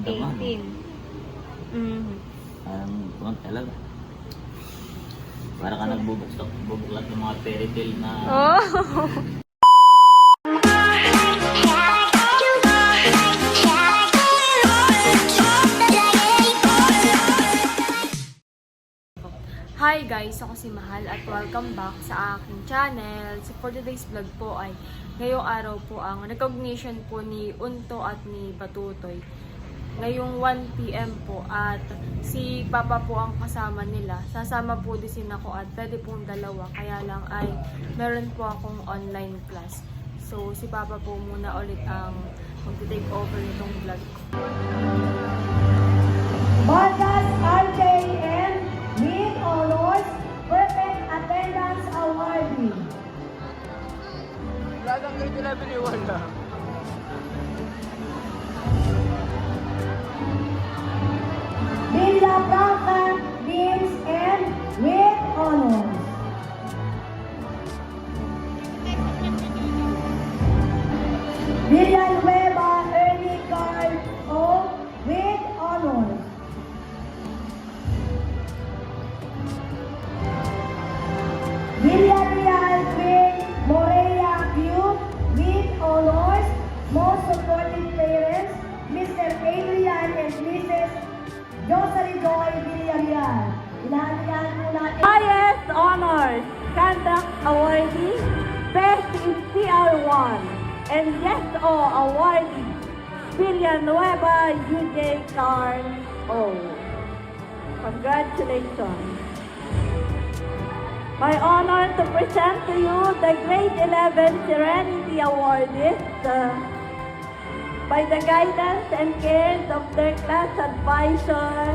Nararamdaman. 18. Parang kuwan talaga. Para ka nagbubuklat ng mga fairy tale na... Oh! Hi guys! Ako si Mahal at welcome back sa aking channel. So for today's vlog po ay ngayong araw po ang recognition po ni Unto at ni Batutoy. Ngayong 1 PM po at si Papa po ang kasama nila. Sasama po din ako at pwede pong dalawa. Kaya lang ay meron po akong online class. So si Papa po muna ulit ang mag-take over itong vlog ko. Bagas RJN with honors perfect attendance awardee. Lahat ng grade 11 ni Wanda. Villa Franca Deans and with honors. Villanueva Ernie Carl O with honors. Villarreal Queen Moreira Q with honors. Most supportive parents, Mr. Adrian and Mrs. Jocelyn Joy Villarreal. Ilahan po natin. Highest honors, conduct awardee, best in CR1, and yes o awardee, Villanueva UJ Carl O. Congratulations. My honor to present to you the grade 11 Serenity Awardees by the guidance and care of their class advisor.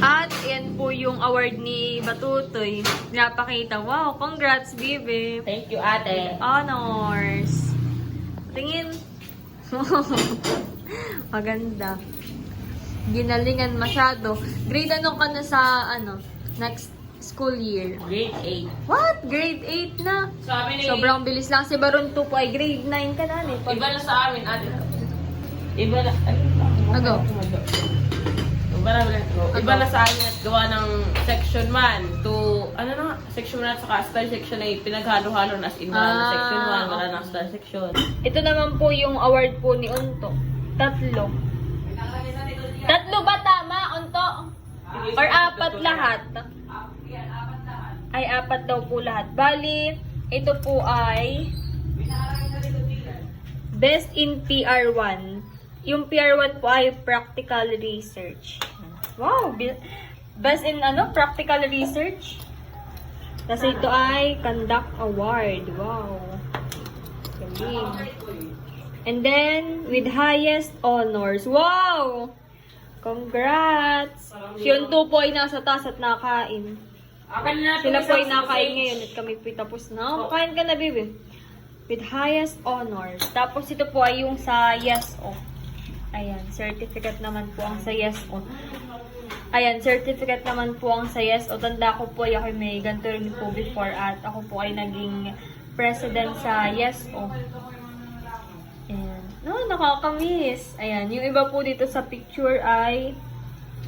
At yan po yung award ni Batutoy. Napakita. Wow, congrats, Bibi. Thank you, ate. Honors. Tingin. Maganda. Ginalingan masyado. Grade ano ka na sa next school year? Grade 8. What? Grade 8 na? Sabi ni... Sobrang bilis lang. Si Baron 2 po ay grade 9 ka na. Iba na sa amin, ate. Iba na... Ano? Iba na sa amin at gawa ng section 1 to... Ano na? Section 1 at saka star section ay pinaghalo-halo na as in wala na section 1, wala na star section. Ito naman po yung award po ni Unto. 3. 3 ba tama, Unto? Or 4 lahat? Ay, 4 daw po lahat. Bali, ito po ay Best in PR1. Yung PR1 po ay Practical Research. Wow! Best in Practical Research. Kasi ito ay Conduct Award. Wow! Galing. And then, with highest honors. Wow! Congrats! Si Unto po ay nasa taas at nakain. Sila po ay nakain ngayon at kami po tapos na. Kain ka na, baby. With highest honors. Tapos ito po ay yung sa YES-O. Ayan, certificate naman po ang sa YES-O. Ayan, certificate naman po ang sa YES-O. Tanda ko po ay ako may ganito rin po before at ako po ay naging president sa YES-O. Ayan. No, nakakamiss. Ayan, yung iba po dito sa picture ay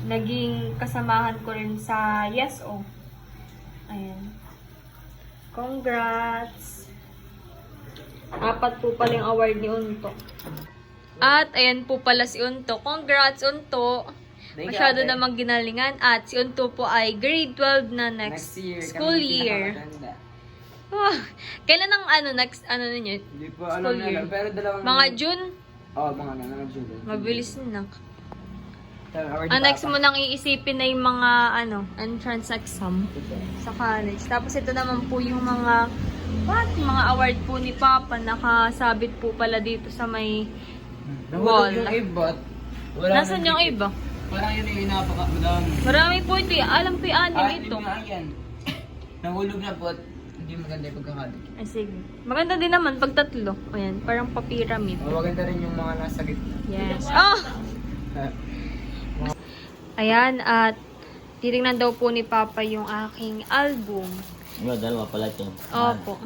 naging kasamahan ko rin sa YES-O. Ayan. Congrats! 4 po pala yung award ni Unto. At ayan po pala si Unto. Congrats, Unto! Masyado namang ginalingan. At si Unto po ay grade 12 na next school year. Oh, kailan ang next ninyo? Hindi po School year. Pero dalawang... Mga June? Oo, mga June. Mabilis na. Ang next mo nang iisipin na yung mga entrance exam sa college. Tapos ito naman po yung mga award po ni Papa. Nakasabit po pala dito sa may wall. Nahulog yung iba. Nasaan yung iba? Parang yun yung napaka-madami. Marami po ito. Alam ko yung anim ito. Yan. Nahulog na po at hindi maganda yung pagkakali. Ay, sige. Maganda din naman pag 3. Ayan, parang pa-pyramid. Maganda rin yung mga nasa gitna. Yes. Oh! Ayan, at titingnan daw po ni Papa yung aking album. Dalawa pala ito. Opo.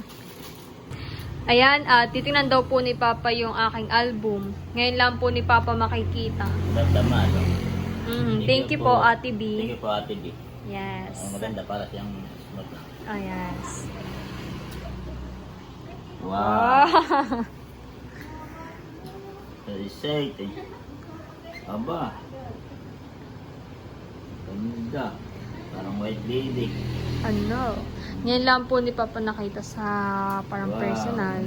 Ayan, titingnan daw po ni Papa yung aking album. Ngayon lang po ni Papa makikita. Tama, no? Thank you po, Ate B. Thank you po, Ate B. Yes. Maganda para siyang smooth. Oh, yes. Wow. Exciting. Aba. Ganda. Parang white lady. Ano? Ngayon lang po ni Papa nakita sa parang Wow. personal.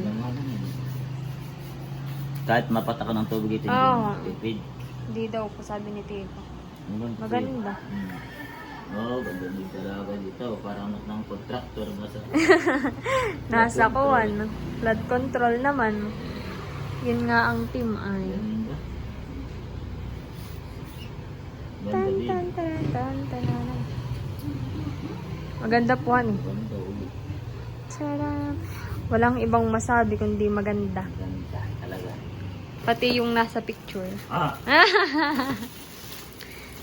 Kahit mapatak ko ng tubig ito, Oo. hindi tipid. Hindi daw po sabi ni Tito. Maganda. Maganda. Oh, ganda din talaga dito. Parang anak ng contractor. Nasa kuwan. Flood control naman. Yun nga ang team ay. Ganda. Ganda Tan, din. tan, tan, tan, tan, tan. Maganda po ano. Ganda ulit. Tara. Walang ibang masabi kundi maganda. Ganda talaga. Pati yung nasa picture. Ah!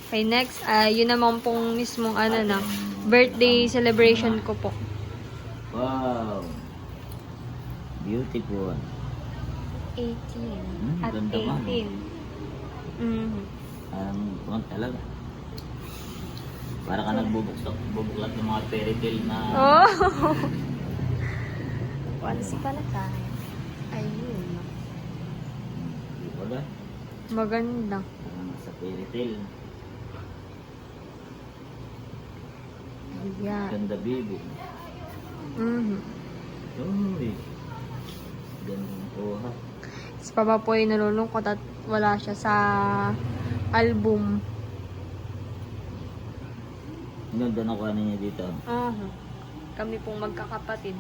Okay, next. Yun naman pong mismong ano na. Birthday celebration ko po. Wow! Beautiful. 18. At Ganda nga, no? 18. Mhm. Talaga. Para ka nagbubuklat ng mga fairy tale na... Oh! Once upon a time. Ayun. Di ba ba? Maganda. Parang sa fairy tale. Yan. Ganda baby. Mhm. Uy. Ganda po ha. Si Papa po ay nalulungkot at wala siya sa album. Ganda na kuha niya dito. Kami pong magkakapatid.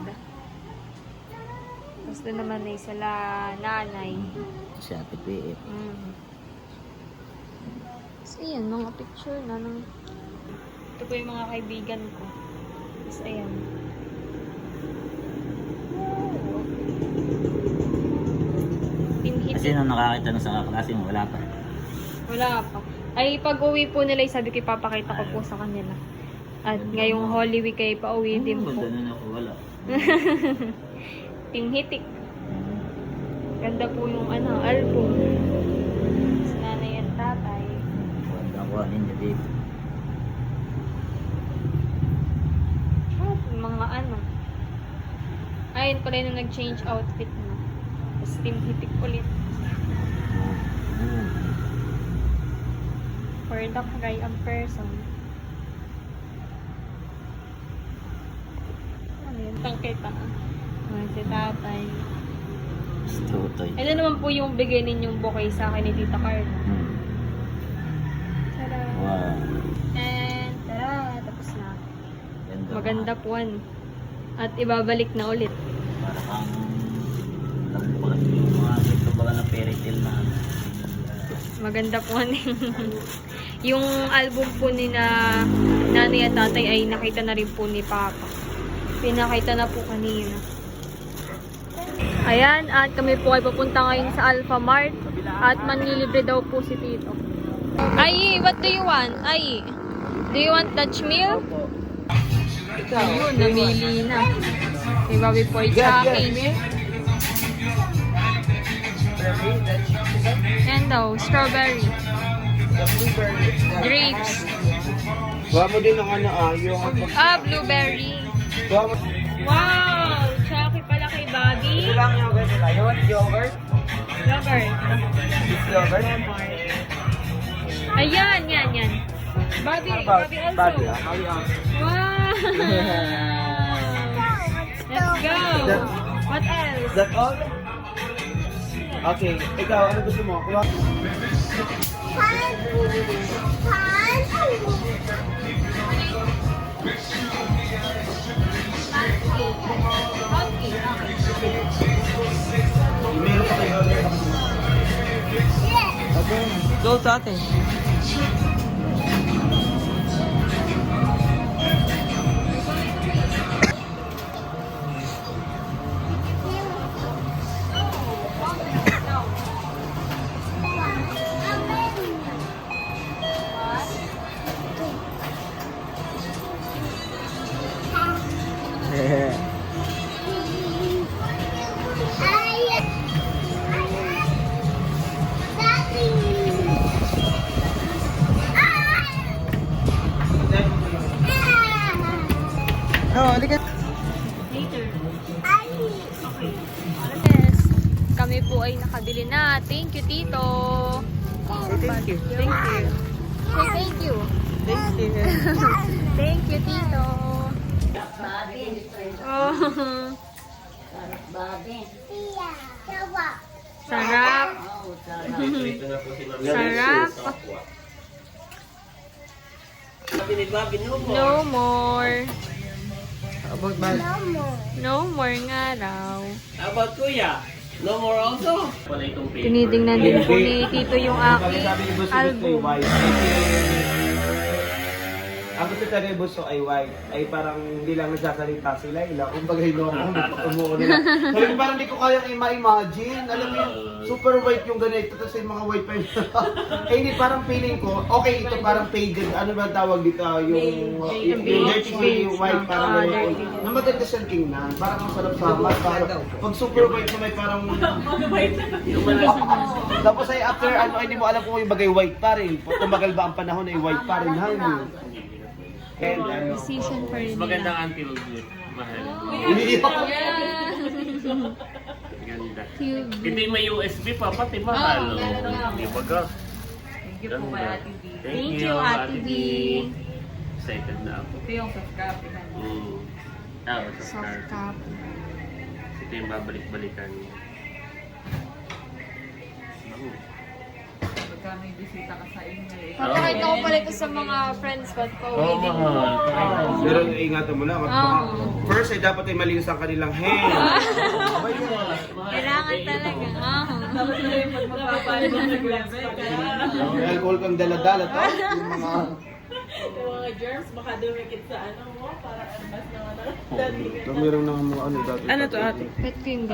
Tapos doon naman ay sila nanay. Si Ate PF. So, ayan, mga picture na ng... Ito po yung mga kaibigan ko. Tapos, ayan. Pinhit. Kasi nung nakakita na sa kaklase mo, wala pa. Wala pa. Ay, pag uwi po nila, sabi ko ipapakita ko po sa kanila. At ngayong Holy Week ay pauwi din po. Ganda na ako, wala. Pinhitik. Ganda po yung album. Sa nanay at tatay. Ganda kuha ninyo dito. At mga ayun pala yung nag-change outfit na. Tapos pinhitik ulit. For the cry ang person. Ano yun? Tangkita. Si tatay. Tutoy. Ito naman po yung bigay ninyong bouquet sa akin ni Tita Carla. Tada! Wow. And tara! Tapos na. Ganda. Maganda po yan. At ibabalik na ulit. Para kang nagbubulat yung mga ito ba na fairy tale na Maganda po yan. Yung album po ni na nanay at tatay ay nakita na rin po ni Papa. Pinakita na po kanina. Ayan, at kami po ay papunta ngayon sa Alpha Mart. At manlilibre daw po si Tito. Ay, what do you want? Ay, do you want Dutch meal? Ayun, namili na. May babi po ay chocolate. Yan daw, strawberry. Grapes. Gawa mo din ng yung... Blueberry. Gawa mo... Wow! Chocolate pala kay Bobby. Ito lang yung ganito na. Yung yogurt. Yogurt. Yogurt. Ayan, yan. Bobby also. Bobby, Bobby also. Wow! Let's go! What else? Is that all? Okay, ikaw, ano gusto mo? Meron pa kayo. Okay, go sa atin. Tito. Thank you. Thank you. Say thank you. Thank you. Thank you, Tito. Oh. Sarap. Sarap. No more. About man. No more nga raw. How about Kuya? No more also? Tinitingnan din po ni Tito yung aking Sabi ni Boss, gusto ay album. white. Ang gusto talaga yung Boss ay white. Ay parang hindi lang nagsasalita sila. Kumbaga yung umuo nila. Sabi ko parang hindi ko kayang ima-imagine. Alam mo yung super white yung ganito. Tapos yung mga white pa yun. Eh hindi, parang feeling ko, okay ito parang faded. Ano ba tawag dito? Yung dirty yung white. Parang na maganda siyang tingnan. Parang masarap sa mata. Pag super white na may parang... Tapos ay after ano, hindi mo alam kung yung bagay white pa rin. Tumagal ba ang panahon ay white pa rin. And ano, Decision pa rin nila. Magandang anti-load. Mahal. hindi ako. Ganda. Cube. Hindi may USB pa, pati mahal. Di ba ka? Thank you po kay Ate B. Thank you, Ate B. Excited na ako. Ito yung subscribe. Soft Soft copy. Ito yung babalik-balikan. Pagka may bisita ka sa inyo eh. Papakita ko pala ito sa mga friends ko. Oo, mahal. Pero ingatan mo lang. First ay dapat ay malinis ang kanilang hair. Kailangan talaga. Tapos na yung pag magpapalit ng nag-website. May alcohol kang dala-dala to. Yung mga... Yung mga germs, baka dumikit sa ano mo, para albas na ano. Meron ng mga ano dati. Ano to ate? Pet ko yung